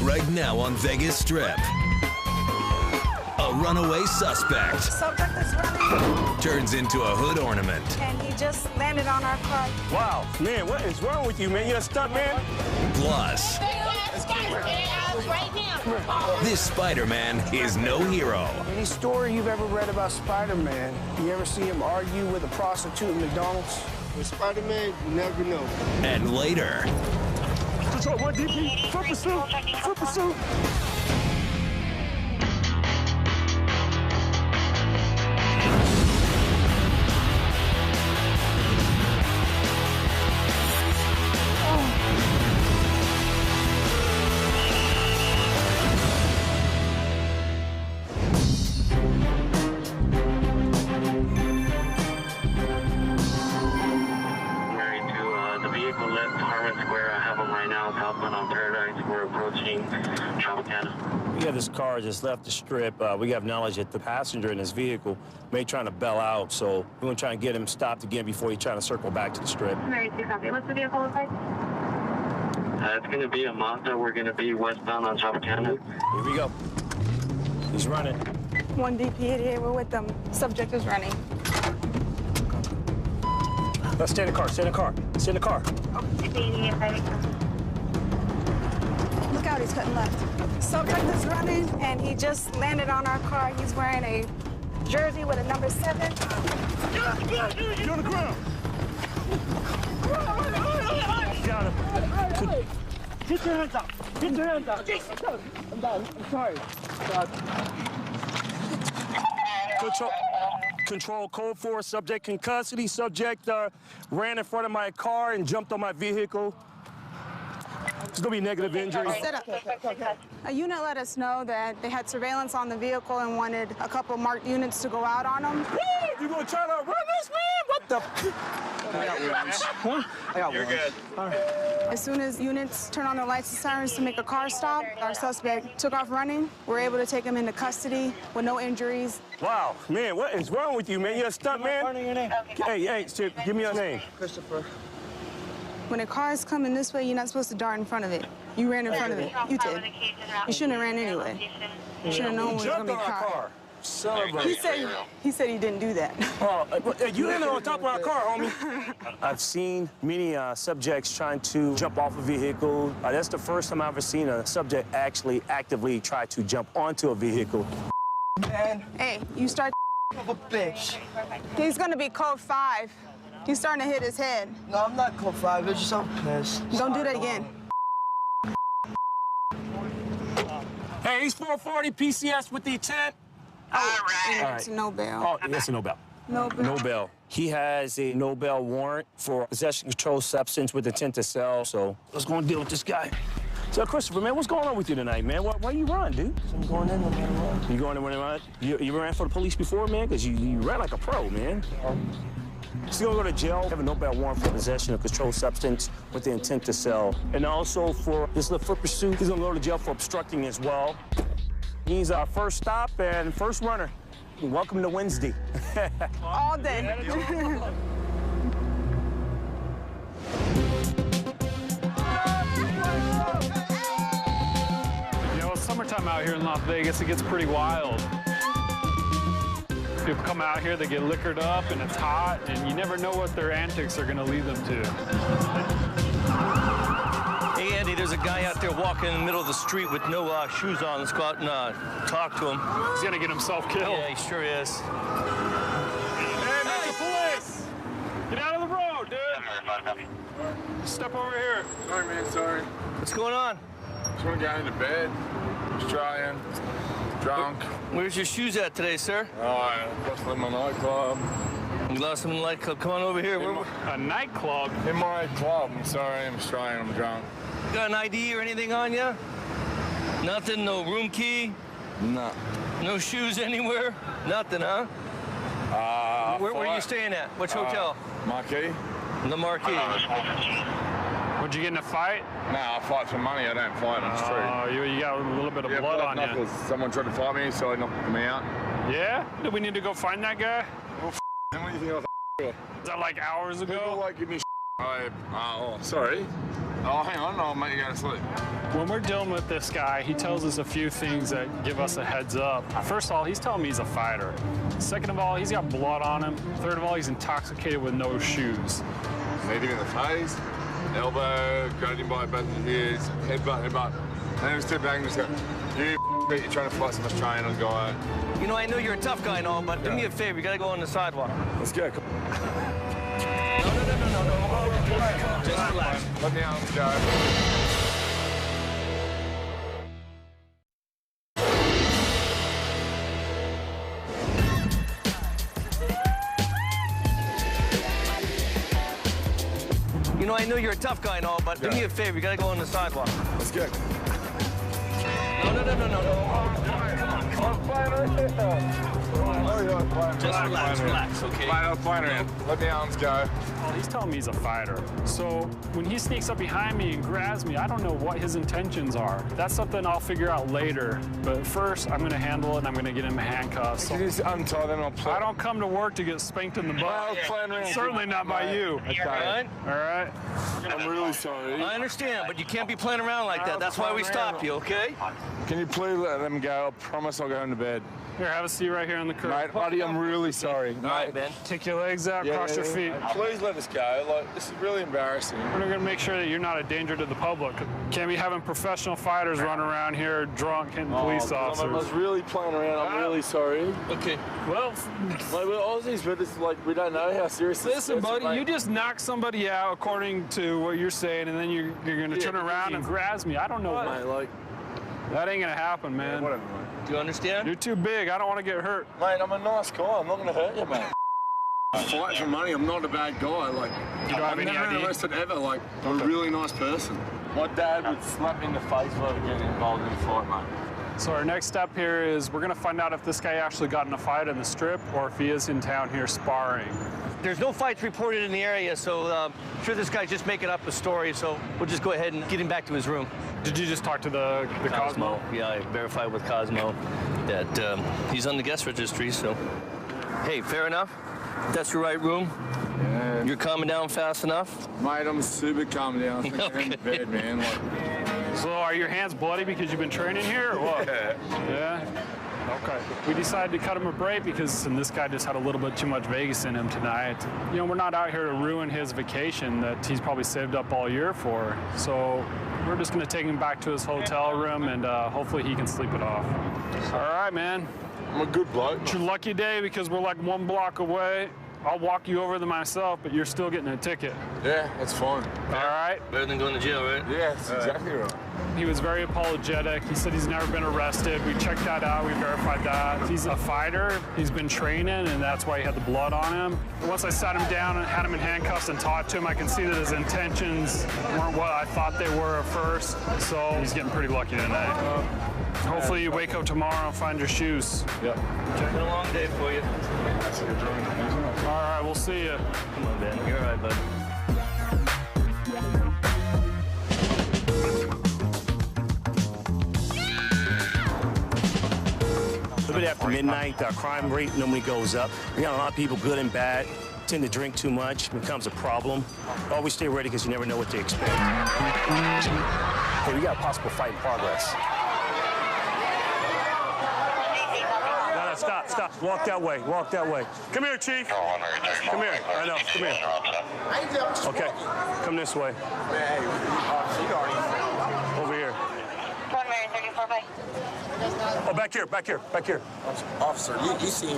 Right now on Vagas Strip. A runaway suspect Subject is running, turns into a hood ornament. and he just landed on our car. Wow, man, what is wrong with you, man? You a stunt man? Plus, this Spider-Man is no hero. Any story you've ever read about Spider-Man, you ever see him argue with a prostitute at McDonald's? With Spider-Man, you never know. And later, Control 1 DP, foot pursuit, foot pursuit. We have this car just left the strip. We have knowledge that the passenger in this vehicle may trying to bail out, so we're going to try and get him stopped again before he trying to circle back to the strip. Mary 2 copy. What's the vehicle look like? It's going to be a Mazda. We're going to be westbound on Tropicana. Here we go. He's running. 1 DP88, we're with them. Subject is running. Let's stay in the car, stay in the car, stay in the car. Look out, he's cutting left. Subject is running, and he just landed on our car. He's wearing a jersey with a number 7. You're on the ground. Got him. Get your hands up. Get your hands up. I'm done. I'm sorry. Control code 4, subject in custody. Subject ran in front of my car and jumped on my vehicle. There's gonna be negative injuries. A unit let us know that they had surveillance on the vehicle and wanted a couple marked units to go out on them. Woo! You gonna try to run this, man? What the? I got ones. Huh? I got You're ones. good. All right. As soon as units turned on their lights and sirens to make a car stop, our suspect took off running. We were able to take him into custody with no injuries. Wow, man, what is wrong with you, man? You a stunt man? Learning your name. Hey, Chip, give me your name. Christopher. When a car is coming this way, you're not supposed to dart in front of it. You ran in front of it. You did. You shouldn't have ran anyway. You should have known You we was jumped gonna on be our caught. car. Son of a... He said he didn't do that. You landed on top of our car, homie. I've seen many subjects trying to jump off a vehicle. That's the first time I've ever seen a subject actually actively try to jump onto a vehicle. Man, Hey, you start. of a bitch. He's gonna be code 5. He's starting to hit his head. No, I'm not code 5. It's just I'm pissed. Don't do that again. Hey, he's 440 PCS with the intent. And All it's right. no bail. Oh, that's a no bail. No bail. No bail. He has a no bail warrant for possession of controlled substance with intent to sell, so let's go and deal with this guy. So, Christopher, man, what's going on with you tonight, man? Why you run, dude? I'm going in no matter what. You going to run? You ran for the police before, man? Because you ran like a pro, man. He's gonna go to jail, have a no bail warrant for possession of controlled substance with the intent to sell. And also for this little foot pursuit, he's gonna go to jail for obstructing as well. He's our first stop and first runner. Welcome to Wednesday. All day. You know, it's summertime out here in Las Vegas. It gets pretty wild. People come out here, they get liquored up, and it's hot, and you never know what their antics are going to lead them to. Hey, Andy, there's a guy out there walking in the middle of the street with no shoes on. Let's go out and talk to him. He's going to get himself killed. Yeah, he sure is. Hey, Metro Police! Get out of the road, dude! Step over here. Sorry, man, sorry. What's going on? Just want to get into bed. Just trying. Drunk. Where's your shoes at today, sir? Oh, I lost them in my nightclub. You lost them in the nightclub. Come on over here. A nightclub? In my club. I'm sorry, I'm Australian, I'm drunk. Got an ID or anything on you? Nothing? No room key? No. No shoes anywhere? Nothing, huh? Where are you staying at? Which hotel? Marquee? The Marquee. Would you get in a fight? No, I fight for money, I don't fight on the street. Oh, you got a little bit of blood on knuckles. you. Someone tried to fight me, so I knocked me out. Yeah? Do we need to go find that guy? Then what do you think I was Is that like hours People ago? like give me oh, sorry. Oh, hang on. I'll make you go to sleep. When we're dealing with this guy, he tells us a few things that give us a heads up. First of all, he's telling me he's a fighter. Second of all, he's got blood on him. Third of all, he's intoxicated with no shoes. Hit him in the face, elbow, grabbed him by both of the ears, headbutt. And then just step back and just go, you you're trying to fight some Australian guy. You know, I know you're a tough guy and all, but do me a favor. You gotta go on the sidewalk. Let's go. No. Just relax. Let the arms go. You know, I know you're a tough guy and all, but do me a favor. You gotta go on the sidewalk. Let's go. No. Just relax, okay? I'm flying around. Let the arms go. Well, he's telling me he's a fighter. So when he sneaks up behind me and grabs me, I don't know what his intentions are. That's something I'll figure out later. But first, I'm gonna handle it and I'm gonna get him handcuffs. Can you just untie them? I'll play. I don't come to work to get spanked in the butt. I was playing around. Certainly not by you. Okay. All right? I'm really sorry. I understand, but you can't be playing around like that. That's why we stopped you, okay? Can you please let them go? I promise I'll go home to bed. Here, have a seat right here on the curb. Mate, buddy, I'm really sorry. All right, Ben. Take your legs out, cross your feet. Please let us go. Like, this is really embarrassing. We're gonna make sure that you're not a danger to the public. Can't be having professional fighters run around here drunk hitting police officers. I was really playing around. I'm really sorry. Okay. Well, Like, we're Aussies, but it's like we don't know how serious this is. listen, buddy, mate. you just knocked somebody out according to what you're saying, and then you're gonna turn around and grab me. I don't know. Mate, like, That ain't gonna happen, man. whatever, mate. Do you understand? You're too big. I don't want to get hurt. Mate, I'm a nice guy. I'm not going to hurt you, mate. I fight for money. I'm not a bad guy. Like, You don't have any I've never ID? arrested ever. Like, I'm a really nice person. My dad would slap me in the face if I was getting involved in a fight, mate. So our next step here is we're gonna find out if this guy actually got in a fight in the strip or if he is in town here sparring. There's no fights reported in the area, so I'm sure this guy's just making up a story, so we'll just go ahead and get him back to his room. Did you just talk to the Cosmo? Yeah, I verified with Cosmo that he's on the guest registry, so. Hey, fair enough? That's your right room? Yeah. You're calming down fast enough? Mate, I'm super calm down. I think I'm in bed, man. Like, So are your hands bloody because you've been training here or what? Yeah? Okay. We decided to cut him a break because this guy just had a little bit too much Vegas in him tonight. You know, we're not out here to ruin his vacation that he's probably saved up all year for. So we're just going to take him back to his hotel room and hopefully he can sleep it off. All right, man. I'm a good bloke. It's your lucky day because we're like 1 block away. I'll walk you over there myself, but you're still getting a ticket. Yeah, that's fine. All right? Better than going to jail, right? Yeah, that's exactly right. He was very apologetic. He said he's never been arrested. We checked that out. We verified that. He's a fighter. He's been training, and that's why he had the blood on him. Once I sat him down and had him in handcuffs and talked to him, I can see that his intentions weren't what I thought they were at first. So he's getting pretty lucky tonight. Hopefully you wake up tomorrow and find your shoes. Yep. It's been a long day for you. All right, we'll see you. Come on, Ben. You're all right, bud. A little bit after midnight, our crime rate normally goes up. We got a lot of people, good and bad, tend to drink too much, becomes a problem. Always stay ready because you never know what to expect. Hey, we got a possible fight in progress. No, stop. Walk that way, Come here, Chief. Come here, I know, come here. Okay, come this way. Over here. Oh, back here. Officer, you seen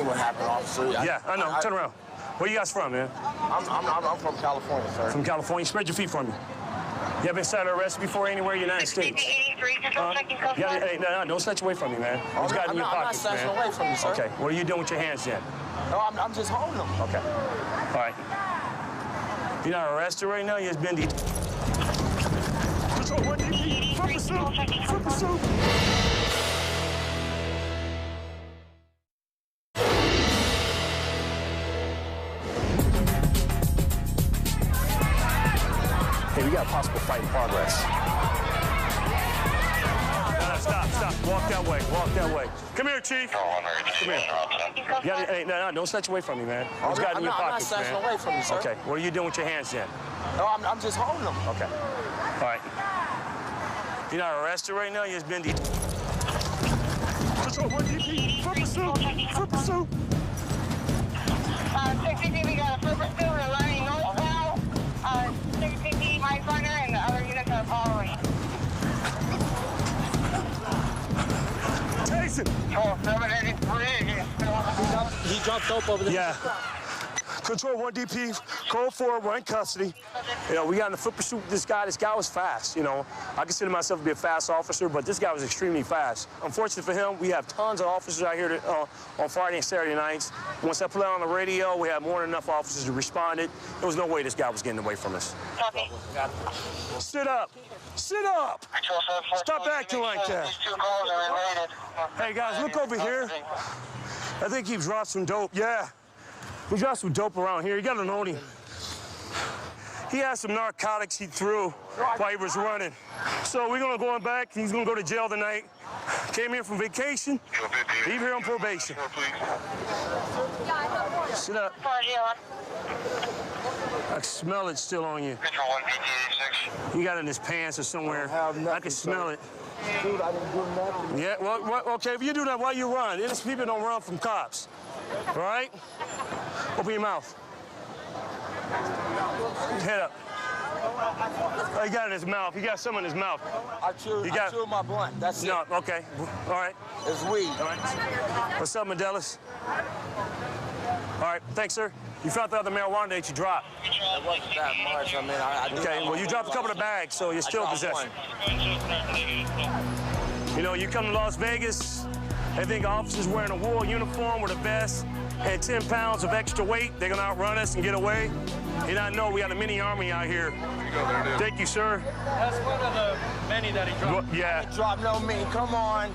what happened, officer? Yeah, I know. Turn around. Where you guys from, man? I'm from California, sir. From California. Spread your feet for me. You ever been cited or arrested before anywhere in the United States? Don't snatch away from me, man. What's got in your pockets, man? I'm not snatching away from you, sir. Okay, what are you doing with your hands then? No, I'm just holding them. Okay. All right. You're not arrested right now. You just been to... Flip the suit. Hey, we got a possible fight in progress. No, stop. Walk that way. Come here, Chief. Come here. Don't snatch away from me, man. What's got in your pockets, man? I'm not snatching away from you, sir. Okay, what are you doing with your hands then? No, I'm just holding them. Okay. All right. You're not arrested right now. You just been Control 1 DP. Foot pursuit. Foot pursuit. 650, we got a foot pursuit. We're running northbound. 650, my partner, and the other units are following. Jason. 783. He dropped dope over there. Yeah. Control 1 DP, code 4, we're in custody. You know, we got in the foot pursuit with this guy. This guy was fast, you know. I consider myself to be a fast officer, but this guy was extremely fast. Unfortunately for him, we have tons of officers out here on Friday and Saturday nights. Once I put it on the radio, we had more than enough officers to respond. There was no way this guy was getting away from us. Copy. Sit up. Sit up. Stop acting like that. These 2 calls are related. Hey, guys, look over here. I think he dropped some dope. Yeah. We dropped some dope around here. You gotta know him. He had some narcotics he threw while he was running. So we're gonna go on back. He's gonna go to jail tonight. Came here from vacation. Leave here on probation. Sit up. I can smell it still on you. He got it in his pants or somewhere. I can smell it. Dude, I didn't do nothing. Yeah, well, okay, if you do that, why you run? Innocent people don't run from cops. All right? Open your mouth. Head up. Oh, he got it in his mouth. He got some in his mouth. I chewed my blunt. That's it. No, okay. All right. It's weed. All right. What's up, Medelis? All right, thanks, sir. You found the other marijuana that you dropped. It wasn't that much. I mean, I Okay, well, you dropped a couple of bags, so you're still in possession. You know, you come to Las Vegas, they think officers wearing a wool uniform with a vest and 10 pounds of extra weight, they're gonna outrun us and get away. You not know we got a mini army out here. Thank you, sir. That's one of the many that he dropped. Yeah. Drop no mean. Come on.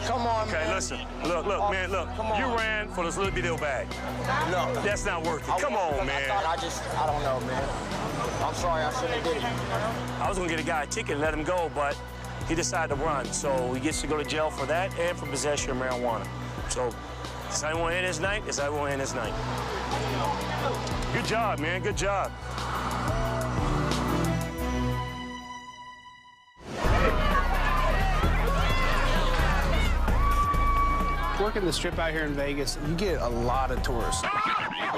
Come on, Okay, man. listen. Look, man, look. You ran for this little bitty bag. No. That's not worth it. Come on, man. I don't know, man. I'm sorry, I shouldn't have did it. I was gonna get a guy a ticket and let him go, but he decided to run. So he gets to go to jail for that and for possession of marijuana. So this how he want to end his night. This how he want to end his night. Good job, man. Good job. Working the strip out here in Vegas, you get a lot of tourists.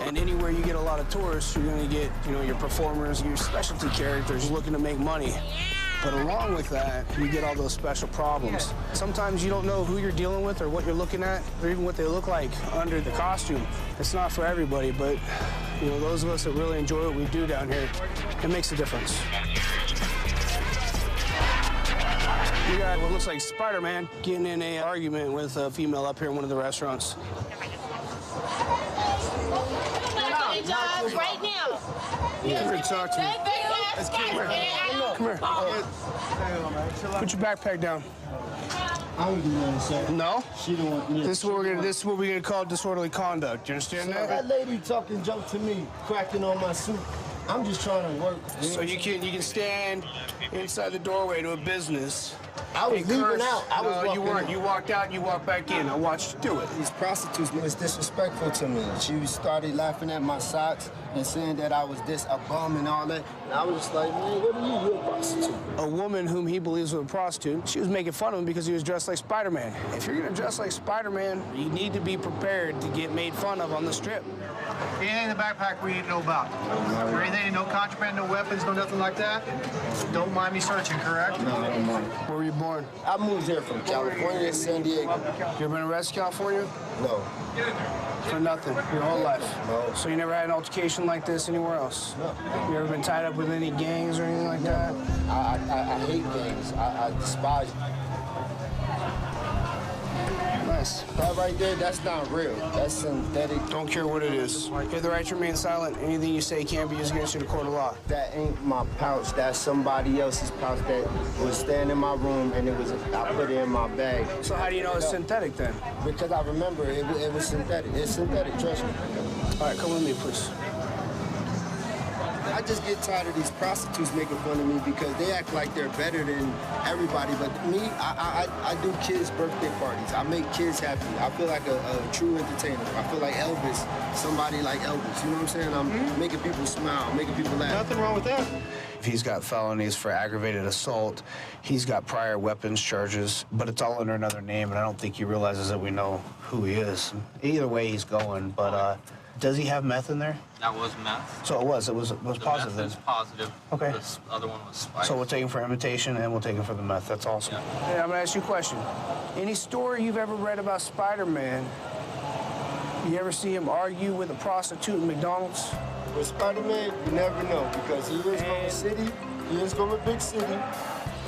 And anywhere you get a lot of tourists, you're gonna get, your performers, your specialty characters looking to make money. But along with that, you get all those special problems. Sometimes you don't know who you're dealing with or what you're looking at, or even what they look like under the costume. It's not for everybody, but those of us that really enjoy what we do down here, it makes a difference. We got what looks like Spider-Man getting in an argument with a female up here in one of the restaurants. Right now. Come here, talk to me. Come here. Put your backpack down. I don't do nothing, sir. No? She don't want. This is what we're gonna call disorderly conduct. You understand that? That lady talking joke to me, cracking on my suit. I'm just trying to work. So you can stand inside the doorway to a business. I was leaving out. I was you weren't. You walked out. You walked back in. I watched you do it. These prostitutes was disrespectful to me. She started laughing at my socks and saying that I was a bum and all that. And I was just like, man, what are you? You're a prostitute. A woman whom he believes was a prostitute, she was making fun of him because he was dressed like Spider-Man. If you're gonna dress like Spider-Man, you need to be prepared to get made fun of on the strip. Anything in the backpack we need to know about? Or anything, no contraband, no weapons, no nothing like that? Don't mind me searching, correct? No, I don't mind. Where were you born? I moved here from California to San Diego. You ever been arrested in California? No. For nothing, your whole life? No. So you never had an altercation like this anywhere else? No. You ever been tied up with any gangs or anything like that? I hate gangs. I despise them. Nice. That right there, that's not real. That's synthetic. Don't care what it is. You have the right to remain silent. Anything you say can't be used against you in a court of law. That ain't my pouch. That's somebody else's pouch that was staying in my room, and I put it in my bag. So how do you know it's synthetic then? Because I remember it was synthetic. It's synthetic, trust me. All right, come with me, please. I just get tired of these prostitutes making fun of me because they act like they're better than everybody. But me, I do kids' birthday parties. I make kids happy. I feel like a true entertainer. I feel like Elvis, somebody like Elvis. You know what I'm saying? I'm making people smile, making people laugh. Nothing wrong with that. He's got felonies for aggravated assault. He's got prior weapons charges, but it's all under another name, and I don't think he realizes that we know who he is. Either way, he's going, but does he have meth in there? That was meth. So it was positive then? Meth is positive. Okay. This other one was spiked. So we'll take him for imitation, and we'll take him for the meth. That's awesome. Yeah. Hey, I'm gonna ask you a question. Any story you've ever read about Spider-Man, you ever see him argue with a prostitute at McDonald's? With Spider-Man, you never know because he is from a city, he is from a big city.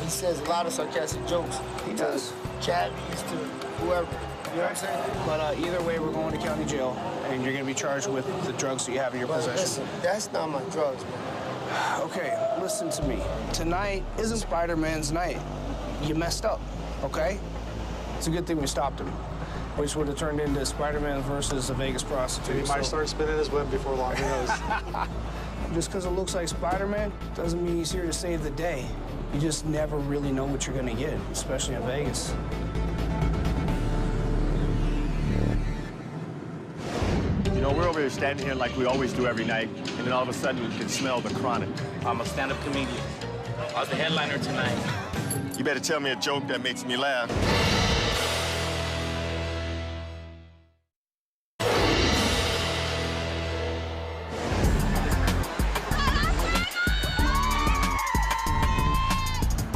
He says a lot of sarcastic jokes. He does. Cabbies to whoever. You know what I'm saying? But either way, we're going to county jail, and you're going to be charged with the drugs that you have in your possession. Listen, that's not my drugs, man. Okay, listen to me. Tonight isn't Spider-Man's night. You messed up, okay? It's a good thing we stopped him, which would have turned into Spider-Man versus a Vegas prostitute. He might start spinning his web before long, who knows? Just because it looks like Spider-Man doesn't mean he's here to save the day. You just never really know what you're going to get, especially in Vegas. You know, we're over here standing here like we always do every night, and then all of a sudden we can smell the chronic. I'm a stand-up comedian. I was the headliner tonight. You better tell me a joke that makes me laugh.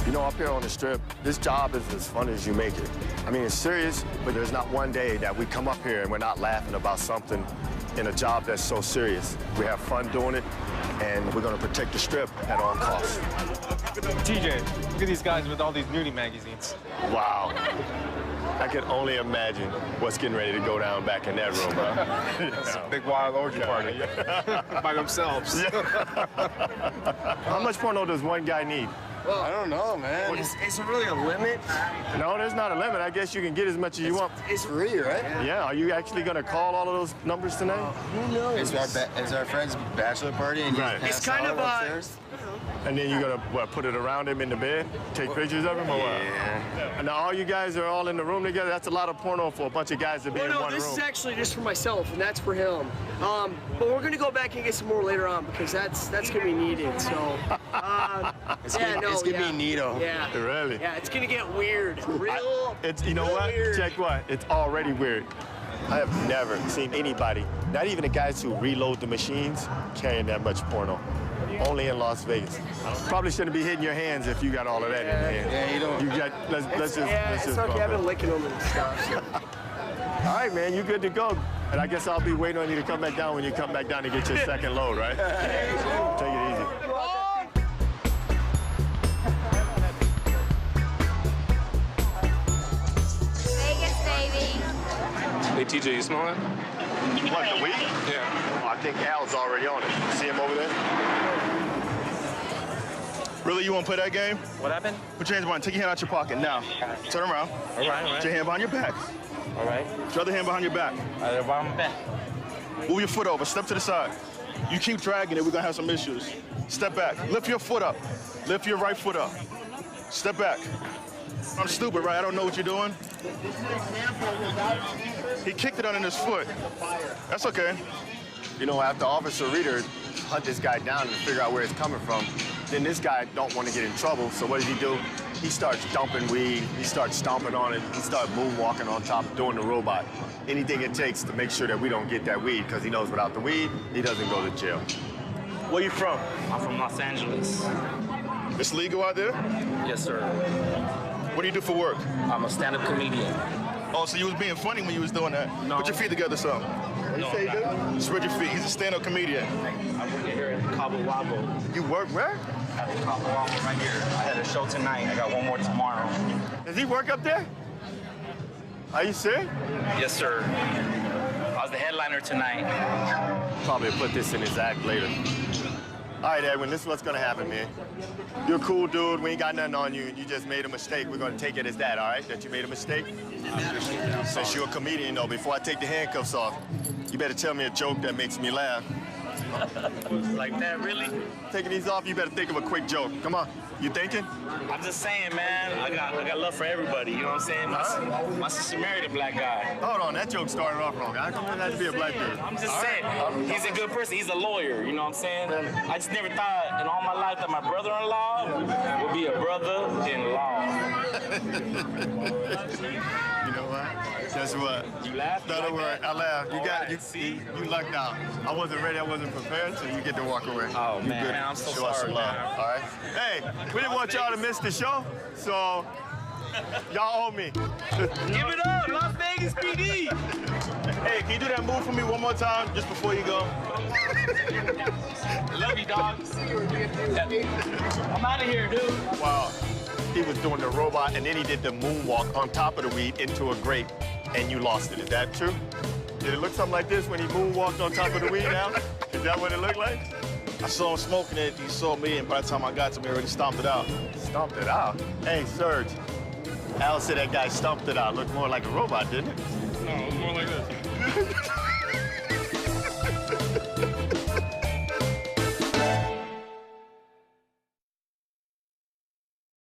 You know, up here on the Strip, this job is as fun as you make it. I mean, it's serious, but there's not one day that we come up here and we're not laughing about something in a job that's so serious. We have fun doing it, and we're gonna protect the Strip at all costs. TJ, look at these guys with all these nudie magazines. Wow. I can only imagine what's getting ready to go down back in that room, huh? It's a big wild orgy party. By themselves. How much porno does one guy need? Well, I don't know, man. Is there really a limit? No, there's not a limit. I guess you can get as much as you want. It's free, right? Yeah. Are you actually going to call all of those numbers tonight? Who knows? Is our friend's bachelor party and right. It's kind of upstairs? And then you're going to, what, put it around him in the bed? Take pictures of him or what? Yeah. And now all you guys are all in the room together? That's a lot of porno for a bunch of guys to be in one room. No, this is actually just for myself, and that's for him. But we're going to go back and get some more later on because that's going to be needed, so. It's going to be neato. Yeah. Really? Yeah, it's going to get weird. You know what? Weird. Check what? It's already weird. I have never seen anybody, not even the guys who reload the machines, carrying that much porno. Only in Las Vegas. Probably shouldn't be hitting your hands if you got all of that in your hand. Yeah, you don't. You got, let's just it's okay. I've been licking them and stuff. So. All right, man, you're good to go. And I guess I'll be waiting on you to come back down when you come back down to get your second load, right? Take it easy. Vegas, baby. Hey, TJ, you smell it? What, the weed? Yeah. Oh, I think Al's already on it. See him over there? Really, you want to play that game? What happened? Put your hands behind. Take your hand out your pocket. Now, turn around. All right. Put your hand behind your back. All right. Put your other hand behind your back. Behind my back. Move your foot over. Step to the side. You keep dragging it, we're going to have some issues. Step back. Lift your foot up. Lift your right foot up. Step back. I'm stupid, right? I don't know what you're doing. He kicked it under his foot. That's okay. You know, after Officer Reader hunt this guy down and figure out where it's coming from, then this guy don't want to get in trouble, so what does he do? He starts dumping weed, he starts stomping on it, he starts moonwalking on top, doing the robot. Anything it takes to make sure that we don't get that weed, because he knows without the weed, he doesn't go to jail. Where you from? I'm from Los Angeles. It's legal out there? Yes, sir. What do you do for work? I'm a stand-up comedian. Oh, so you was being funny when you was doing that? No. Put your feet together, son. No, Spread your feet. He's a stand-up comedian. I'm working here in Cabo Wabo. You work where? At Cabo Wabo right here. I had a show tonight. I got one more tomorrow. Does he work up there? Are you serious? Yes, sir. I was the headliner tonight. Probably put this in his act later. All right, Edwin, this is what's gonna happen, man. You're a cool dude, we ain't got nothing on you, and you just made a mistake. We're gonna take it as that, all right? That you made a mistake? Since you're a comedian, though, before I take the handcuffs off, you better tell me a joke that makes me laugh. Like that, really? Taking these off, you better think of a quick joke. Come on. You thinking? I'm just saying, man. I got love for everybody. You know what I'm saying? My sister married a black guy. Hold on, that joke started off wrong. How come it has to be a black dude? I'm just saying. He's a good person. He's a lawyer. You know what I'm saying? I just never thought in all my life that my brother-in-law would be a brother-in-law. You know what? Guess what? You laughed? Don't worry, I laughed. You lucked out. I wasn't ready, I wasn't prepared, so you get to walk away. Oh, you man. good. I'm so Show us sorry, some love, man. all right? Hey, we didn't want y'all to miss the show, so y'all owe me. Give it up, Las Vegas PD. Hey, can you do that move for me one more time, just before you go? Love you, dog. I'm out of here, dude. Wow. He was doing the robot, and then he did the moonwalk on top of the weed into a grape, and you lost it. Is that true? Did it look something like this when he moonwalked on top of the weed now? Is that what it looked like? I saw him smoking it, he saw me, and by the time I got to me, I already stomped it out. Stomped it out? Hey, Serge. Al said that guy stomped it out. Looked more like a robot, didn't it? No, it was more like this.